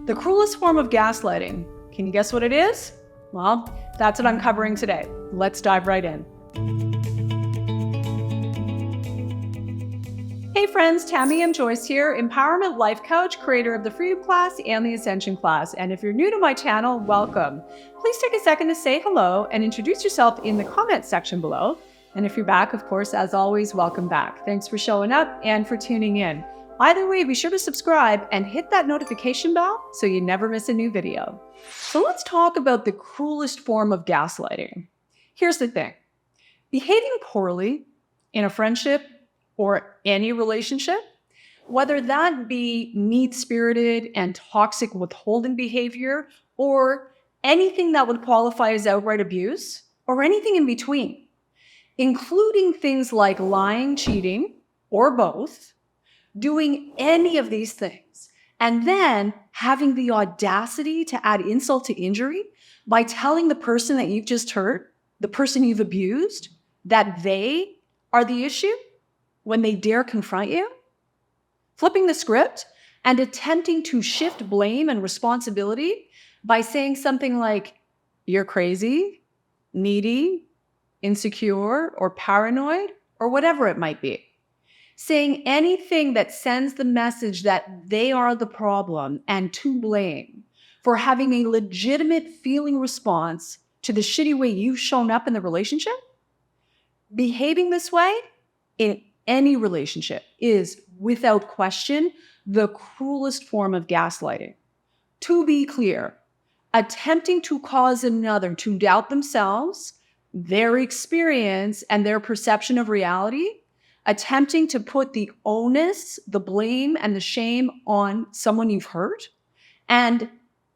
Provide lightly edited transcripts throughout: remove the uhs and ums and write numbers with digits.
The cruelest form of gaslighting. Can you guess what it is? Well, that's what I'm covering today. Let's dive right in. Hey friends, Tamie M. Joyce here, empowerment life coach, creator of the Freedom class and the Ascension class. And if you're new to my channel, welcome. Please take a second to say hello and introduce yourself in the comment section below. And if you're back, of course, as always, welcome back. Thanks for showing up and for tuning in. Either way, be sure to subscribe and hit that notification bell so you never miss a new video. So let's talk about the cruelest form of gaslighting. Here's the thing. Behaving poorly in a friendship or any relationship, whether that be mean-spirited and toxic withholding behavior or anything that would qualify as outright abuse or anything in between, including things like lying, cheating, or both, doing any of these things, and then having the audacity to add insult to injury by telling the person that you've just hurt, the person you've abused, that they are the issue when they dare confront you, flipping the script and attempting to shift blame and responsibility by saying something like, you're crazy, needy, insecure, or paranoid, or whatever it might be. Saying anything that sends the message that they are the problem and to blame for having a legitimate feeling response to the shitty way you've shown up in the relationship. Behaving this way in any relationship is, without question, the cruelest form of gaslighting. To be clear, attempting to cause another to doubt themselves, their experience, and their perception of reality, attempting to put the onus, the blame, and the shame on someone you've hurt, and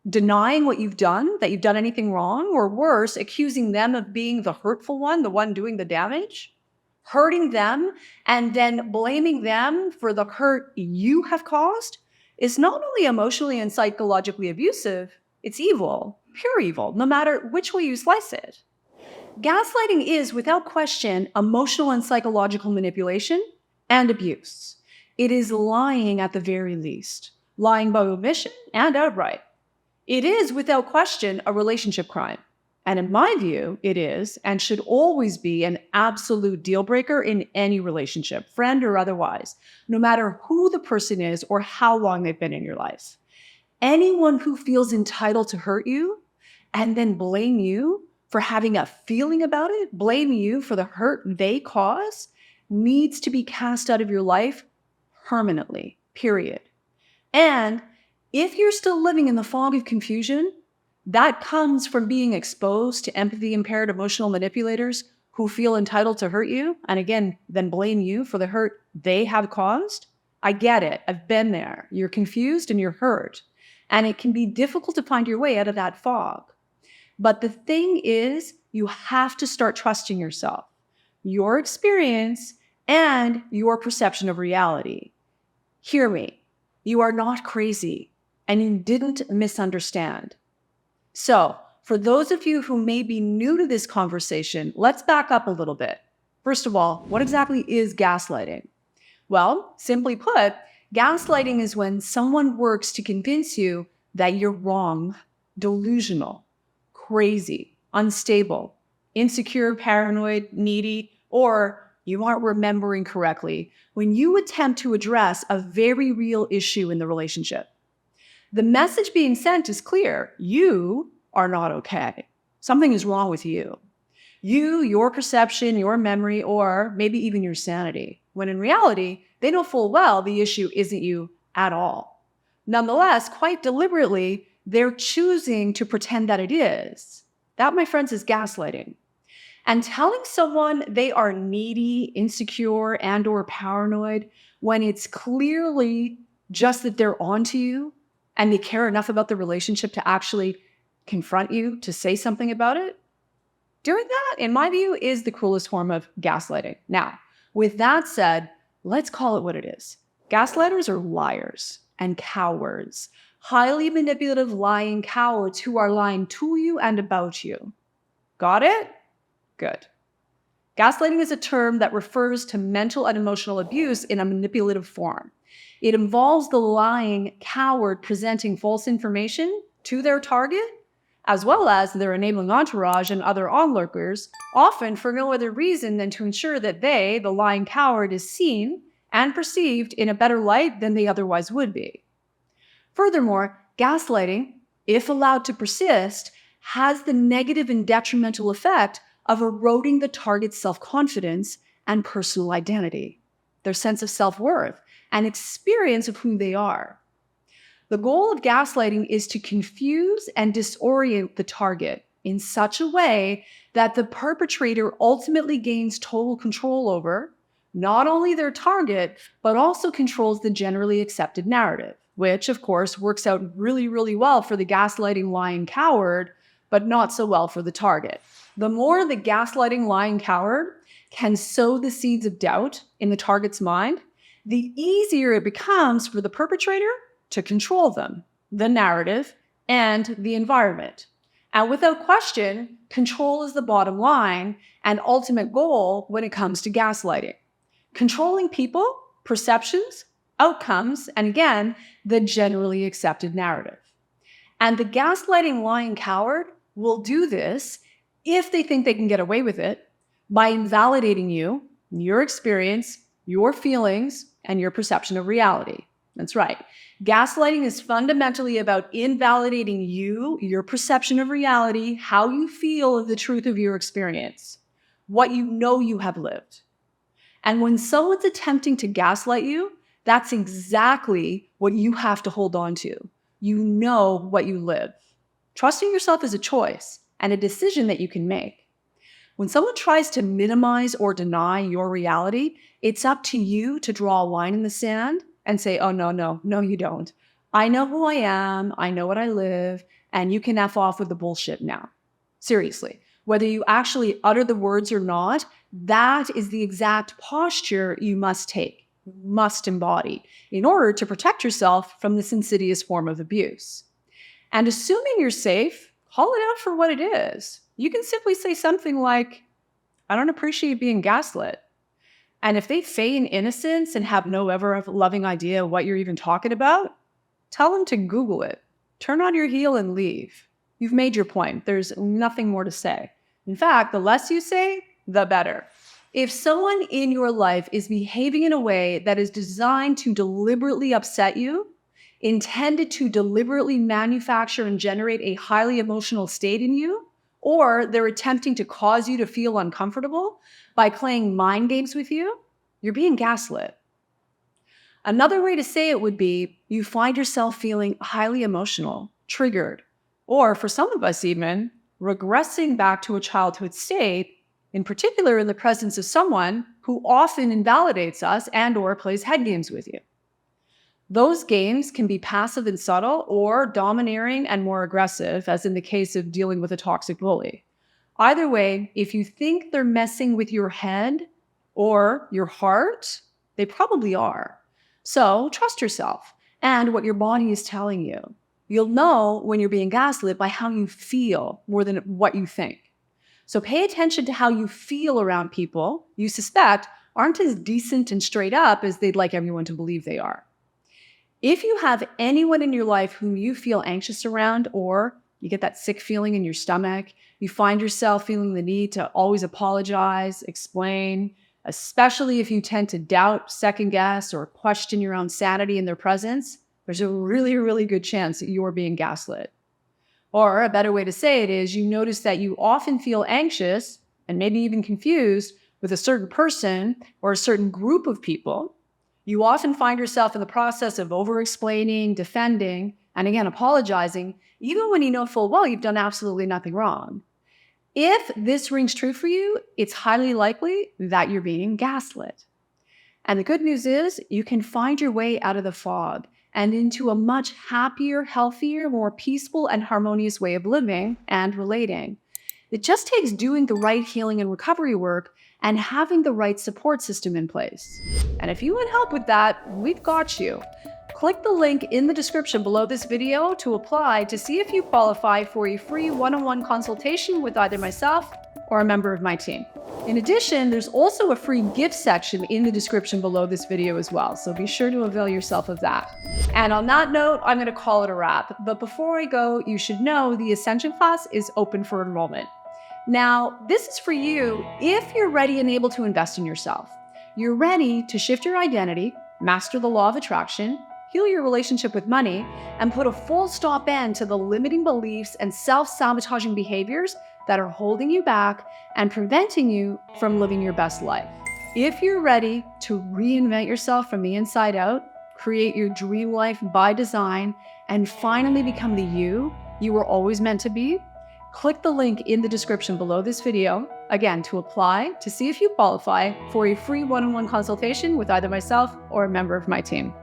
denying what you've done, that you've done anything wrong, or worse, accusing them of being the hurtful one, the one doing the damage, hurting them, and then blaming them for the hurt you have caused, is not only emotionally and psychologically abusive, it's evil, pure evil, no matter which way you slice it. Gaslighting is, without question, emotional and psychological manipulation and abuse. It is lying at the very least, lying by omission and outright. It is, without question, a relationship crime. And in my view, it is and should always be an absolute deal breaker in any relationship, friend or otherwise, no matter who the person is or how long they've been in your life. Anyone who feels entitled to hurt you and then blame you for having a feeling about it, blame you for the hurt they cause, needs to be cast out of your life permanently, period. And if you're still living in the fog of confusion, that comes from being exposed to empathy-impaired emotional manipulators who feel entitled to hurt you, and again, then blame you for the hurt they have caused. I get it. I've been there. You're confused and you're hurt. And it can be difficult to find your way out of that fog. But the thing is, you have to start trusting yourself, your experience, and your perception of reality. Hear me. You are not crazy, and you didn't misunderstand. So, for those of you who may be new to this conversation, let's back up a little bit. First of all, what exactly is gaslighting? Well, simply put, gaslighting is when someone works to convince you that you're wrong, delusional, crazy, unstable, insecure, paranoid, needy, or you aren't remembering correctly when you attempt to address a very real issue in the relationship. The message being sent is clear. You are not okay. Something is wrong with you. You, your perception, your memory, or maybe even your sanity, when in reality, they know full well the issue isn't you at all. Nonetheless, quite deliberately, they're choosing to pretend that it is. That, my friends, is gaslighting. And telling someone they are needy, insecure, and or paranoid when it's clearly just that they're onto you and they care enough about the relationship to actually confront you, to say something about it, doing that, in my view, is the cruelest form of gaslighting. Now, with that said, let's call it what it is. Gaslighters are liars and cowards. Highly manipulative, lying cowards who are lying to you and about you. Got it? Good. Gaslighting is a term that refers to mental and emotional abuse in a manipulative form. It involves the lying coward presenting false information to their target, as well as their enabling entourage and other onlookers, often for no other reason than to ensure that they, the lying coward, is seen and perceived in a better light than they otherwise would be. Furthermore, gaslighting, if allowed to persist, has the negative and detrimental effect of eroding the target's self-confidence and personal identity, their sense of self-worth, and experience of who they are. The goal of gaslighting is to confuse and disorient the target in such a way that the perpetrator ultimately gains total control over not only their target, but also controls the generally accepted narrative, which of course works out really, really well for the gaslighting lying coward, but not so well for the target. The more the gaslighting lying coward can sow the seeds of doubt in the target's mind, the easier it becomes for the perpetrator to control them, the narrative, and the environment. And without question, control is the bottom line and ultimate goal when it comes to gaslighting. Controlling people, perceptions, outcomes, and again, the generally accepted narrative. And the gaslighting lying coward will do this if they think they can get away with it by invalidating you, your experience, your feelings, and your perception of reality. That's right. Gaslighting is fundamentally about invalidating you, your perception of reality, how you feel of the truth of your experience, what you know you have lived. And when someone's attempting to gaslight you, that's exactly what you have to hold on to. You know what you live. Trusting yourself is a choice and a decision that you can make. When someone tries to minimize or deny your reality, it's up to you to draw a line in the sand and say, oh, no, you don't. I know who I am, I know what I live, and you can F off with the bullshit now. Seriously, whether you actually utter the words or not, that is the exact posture you must take, must embody, in order to protect yourself from this insidious form of abuse. And assuming you're safe, call it out for what it is. You can simply say something like, I don't appreciate being gaslit. And if they feign innocence and have no ever-loving idea what you're even talking about, tell them to Google it. Turn on your heel and leave. You've made your point. There's nothing more to say. In fact, the less you say, the better. If someone in your life is behaving in a way that is designed to deliberately upset you, intended to deliberately manufacture and generate a highly emotional state in you, or they're attempting to cause you to feel uncomfortable by playing mind games with you, you're being gaslit. Another way to say it would be you find yourself feeling highly emotional, triggered, or for some of us even, regressing back to a childhood state, in particular in the presence of someone who often invalidates us and or plays head games with you. Those games can be passive and subtle or domineering and more aggressive, as in the case of dealing with a toxic bully. Either way, if you think they're messing with your head or your heart, they probably are. So trust yourself and what your body is telling you. You'll know when you're being gaslit by how you feel more than what you think. So pay attention to how you feel around people you suspect aren't as decent and straight up as they'd like everyone to believe they are. If you have anyone in your life whom you feel anxious around, or you get that sick feeling in your stomach, you find yourself feeling the need to always apologize, explain, especially if you tend to doubt, second guess, or question your own sanity in their presence, there's a really, really good chance that you're being gaslit. Or a better way to say it is you notice that you often feel anxious and maybe even confused with a certain person or a certain group of people. You often find yourself in the process of over-explaining, defending, and again, apologizing, even when you know full well you've done absolutely nothing wrong. If this rings true for you, it's highly likely that you're being gaslit. And the good news is you can find your way out of the fog and into a much happier, healthier, more peaceful and harmonious way of living and relating. It just takes doing the right healing and recovery work and having the right support system in place. And if you want help with that, we've got you. Click the link in the description below this video to apply to see if you qualify for a free one-on-one consultation with either myself or a member of my team. In addition, there's also a free gift section in the description below this video as well, so be sure to avail yourself of that. And on that note, I'm going to call it a wrap. But before I go, you should know the Ascension class is open for enrollment. Now, this is for you if you're ready and able to invest in yourself. You're ready to shift your identity, master the law of attraction, heal your relationship with money, and put a full stop end to the limiting beliefs and self-sabotaging behaviors that are holding you back and preventing you from living your best life. If you're ready to reinvent yourself from the inside out, create your dream life by design, and finally become the you were always meant to be, click the link in the description below this video, again, to apply to see if you qualify for a free one-on-one consultation with either myself or a member of my team.